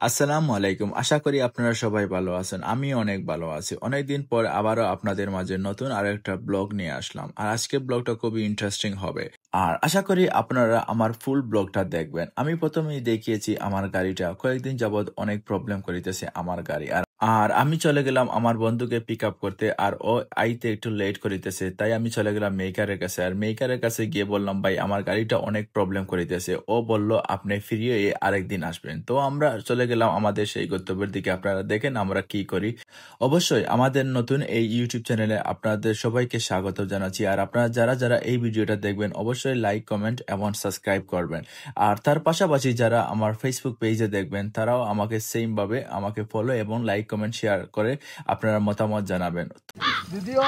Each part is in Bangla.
আসসালামু আলাইকুম। আশা করি আপনারা সবাই ভালো আছেন। আমি অনেক ভালো আছি। অনেকদিন পর আবারও আপনাদের মাঝে নতুন আরেকটা ব্লগ নিয়ে আসলাম। আর আজকের ব্লগটা খুবই ইন্টারেস্টিং হবে। আর আশা করি আপনারা আমার ফুল ব্লগটা দেখবেন। আমি প্রথমেই দেখিয়েছি আমার গাড়িটা কয়েকদিন যাবৎ অনেক প্রবলেম করিতেছে আমার গাড়ি। আর আমি চলে গেলাম আমার বন্ধুকে পিক আপ করতে, আর ও আইতে একটু লেট করিতেছে, তাই আমি চলে গেলাম মেকারের কাছে। আর মেকারের কাছে গিয়ে বললাম, ভাই আমার গাড়িটা অনেক প্রবলেম করিতেছে। ও বলল আপনি ফিরিয়ে আরেকদিন আসবেন। তো আমরা চলে গেলাম আমাদের সেই গন্তব্যের দিকে। আপনারা দেখেন আমরা কি করি। অবশ্যই আমাদের নতুন এই ইউটিউব চ্যানেলে আপনাদের সবাইকে স্বাগত জানাচ্ছি। আর আপনারা যারা যারা এই ভিডিওটা দেখবেন অবশ্যই লাইক, কমেন্ট এবং সাবস্ক্রাইব করবেন। আর তার পাশাপাশি যারা আমার ফেসবুক পেজে দেখবেন তারাও আমাকে সেম ভাবে আমাকে ফলো এবং লাইক, কমেন্ট, শেয়ার করে আপনারা মতামত জানাবেন। যদিও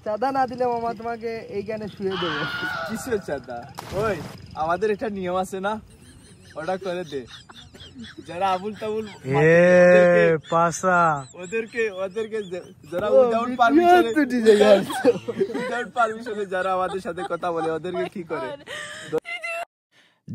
চাঁদা না দিলে মামা তোমাকে এইখানে শুয়ে দেবো। কিসের চাঁদা? ওই আমাদের একটা নিয়ম আছে না, ওটা করে দে। যারা আবুল তাবুল ওদেরকে যারা উইদাউট পারমিশনে যারা আমাদের সাথে কথা বলে ওদেরকে কি করে।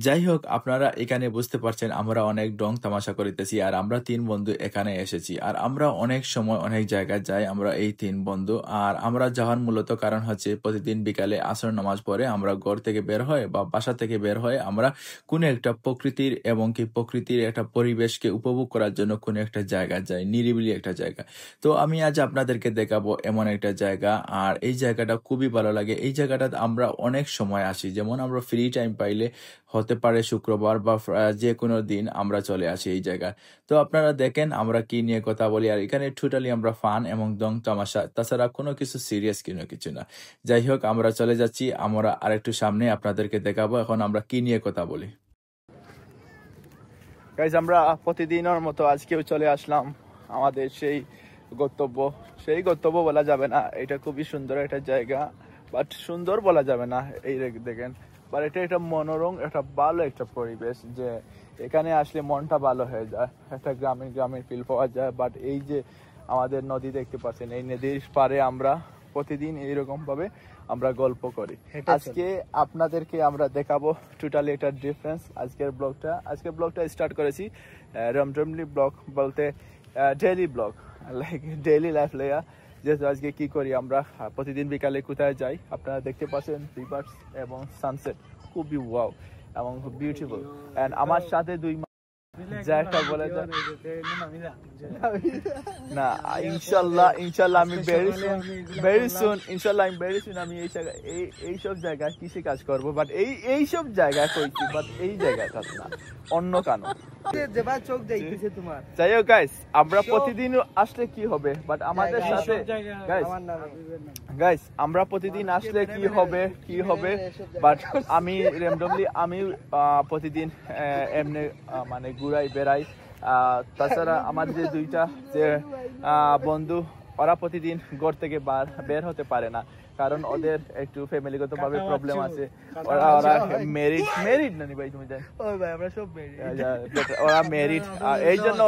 যাই হোক, আপনারা এখানে বুঝতে পারছেন আমরা অনেক ডং তামাশা করিতেছি। আর আমরা তিন বন্ধু এখানে এসেছি। আর আমরা অনেক সময় অনেক জায়গায় যাই আমরা এই তিন বন্ধু। আর আমরা যাওয়ার মূলত কারণ হচ্ছে প্রতিদিন বিকালে আসর নামাজ পড়ে আমরা ঘর থেকে বের হয়ে বা বাসা থেকে বের হয়ে আমরা কোনো একটা প্রকৃতির এবং কি প্রকৃতির একটা পরিবেশকে উপভোগ করার জন্য কোনো একটা জায়গা যাই, নিরিবিলি একটা জায়গা। তো আমি আজ আপনাদেরকে দেখাবো এমন একটা জায়গা। আর এই জায়গাটা খুবই ভালো লাগে। এই জায়গাটাতে আমরা অনেক সময় আসি, যেমন আমরা ফ্রি টাইম পাইলে হতে পারে শুক্রবার বা যে কোনো দিন আমরা চলে আসি এই জায়গায়। তো আপনারা দেখেন আমরা কি নিয়ে কথা বলি। আর এখানে টোটালি আমরা ফান এবং দং তামাশা, তাছাড়া কোনো কিছু সিরিয়াস কিছু না। যাই হোক, আমরা চলে যাচ্ছি, আমরা আরেকটু সামনে আপনাদেরকে দেখাবো এখন আমরা কি নিয়ে কথা বলি। গাইস, আমরা প্রতিদিনের মতো আজকেও চলে আসলাম আমাদের সেই গন্তব্য বলা যাবে না, এটা খুবই সুন্দর একটা জায়গা, বাট সুন্দর বলা যাবে না। এই দেখেন, বাট এটা একটা মনোরম, একটা ভালো একটা পরিবেশ, যে এখানে আসলে মনটা ভালো হয়ে যায়, একটা গ্রামীণ ফিল পাওয়া যায়। বাট এই যে আমাদের নদী দেখতে পাচ্ছেন, এই নদীর পারে আমরা প্রতিদিন এইরকম ভাবে আমরা গল্প করি। আজকে আপনাদেরকে আমরা দেখাবো টোটালি একটা ডিফারেন্স। আজকের ব্লগটা স্টার্ট করেছি রমরমলি ব্লগ বলতে daily blog, like daily life লেয়া। যেহেতু আজকে কি করি আমরা প্রতিদিন বিকালে কোথায় যাই, আপনারা দেখতে পাচ্ছেন রিভার্স এবং সানসেট, খুবই ওয়াও এবং খুব বিউটিফুল। এন্ড আমার সাথে দুই জায়গা বলে যায় না, ইনশাল্লাহ আমি ভেরি সুন আমি এইসব জায়গায় কৃষি কাজ করবো। বাট এইসব জায়গায় কইছি, বাট এই জায়গাটা না, অন্য কারণ। যাই হোক গাইস, আমরা প্রতিদিন আসলে কি হবে, বাট আমাদের সাথে গাইস আমরা প্রতিদিন আসলে কি হবে বাট আমি র্যান্ডমলি প্রতিদিন এমনি মানে ঘুরাই বেড়াই। তাছাড়া আমার যে দুইটা যে বন্ধু, ওরা প্রতিদিন ঘর থেকে বের হতে পারে না, কারণ ওদের একটু ফ্যামিলিগত ভাবে প্রবলেম আছে। ওরা মেরিড নানি ভাই, তুমি জানো ওরা মেরিড, এই জন্য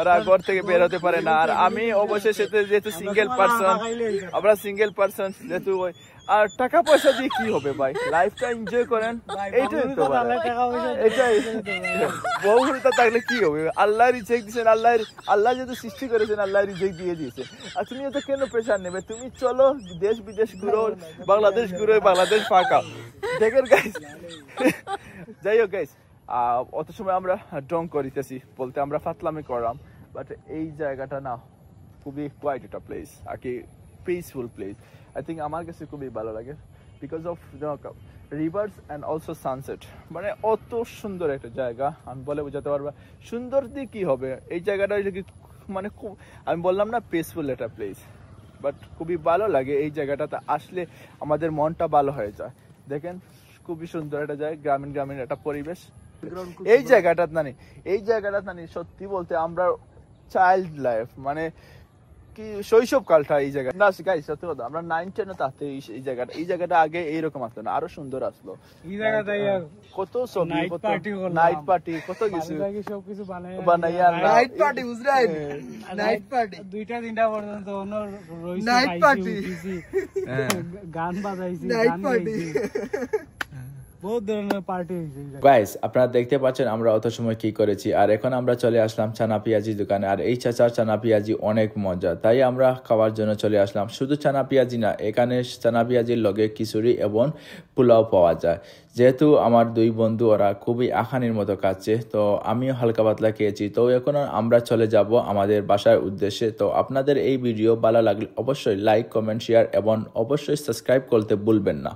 ওরা ঘর থেকে বের হতে পারে না। আর আমি অবশ্যই যেহেতু সিঙ্গেল পার্সন যেহেতু, আর টাকা পয়সা দিয়ে কি হবে ভাই, লাইফটা এনজয় করেন, এইটাই তো। এটাই বহুটা থাকলে কি হবে, আল্লাহ রিজেক্ট দিয়েছেন, আল্লাহ যেহেতু সৃষ্টি করেছেন আল্লাহ রিজেক্ট দিয়ে দিয়েছে। আর তুমি তো কেন প্রেশার নেবে, তুমি চলো দেশ বিদেশ ঘুরো, বাংলাদেশ ঘুরো, বাংলাদেশ ফাঁকা দেখেন গাইস। যাই হোক গাইস, অত সময় আমরা ড্রং করিতেছি বলতে আমরা ফাতলামি করলাম, বাট এই জায়গাটা না খুবই কোয়াইট একটা প্লেস, আর কি পিসফুল প্লেস। I think আমার কাছে খুবই ভালো লাগে because of rivers and also sunset. মানে অত সুন্দর একটা জায়গা, আমি বলে বোঝাতে পারবো। সুন্দর দিয়ে কি হবে, এই জায়গাটা মানে খুব, আমি বললাম না, পিসফুল একটা প্লেস, বাট খুবই ভালো লাগে এই জায়গাটাতে আসলে, আমাদের মনটা ভালো হয়ে যায়। দেখেন খুবই সুন্দর একটা জায়গা, গ্রামীণ একটা পরিবেশ। এই জায়গাটা নানি সত্যি বলতে আমরা চাইল্ড লাইফ, মানে কি শৈশব কালটা এই জায়গা না গাইস, সত্যি কথা, আমরা 9-10 তাতে এই জায়গাটা আগে এইরকম আসলো না, আরো সুন্দর আসলো। এই জায়গাটা কত ছবি, নাইট পার্টি, কত কিছু সবকিছু বানাইয়া নাইট পার্টি, বুঝলেন, নাইট পার্টি 2টা-3টা পর্যন্ত নাইট পার্টি, গান বাজাইছি, নাইট পার্টি। বহুত ধরনের পার্টি হয়েছে গাইস আপনারা দেখতে পাচ্ছেন আমরা অত সময় কি করেছি, আর এখন আমরা চলে আসলাম চানা পেঁয়াজি দোকানে। আর এই চাচার চানা পেঁয়াজি অনেক মজা, তাই আমরা খাওয়ার জন্য চলে আসলাম। শুধু চানা পেঁয়াজি না, এখানে চানা পেঁয়াজির লগে খিচুড়ি এবং পোলাও পাওয়া যায়। যেহেতু আমার দুই বন্ধু ওরা খুবই আখানির মতো খাচ্ছে, তো আমিও হালকা পাতলা খেয়েছি। তো এখন আমরা চলে যাব আমাদের বাসার উদ্দেশ্যে। তো আপনাদের এই ভিডিও ভালো লাগলে অবশ্যই লাইক, কমেন্ট, শেয়ার এবং অবশ্যই সাবস্ক্রাইব করতে ভুলবেন না।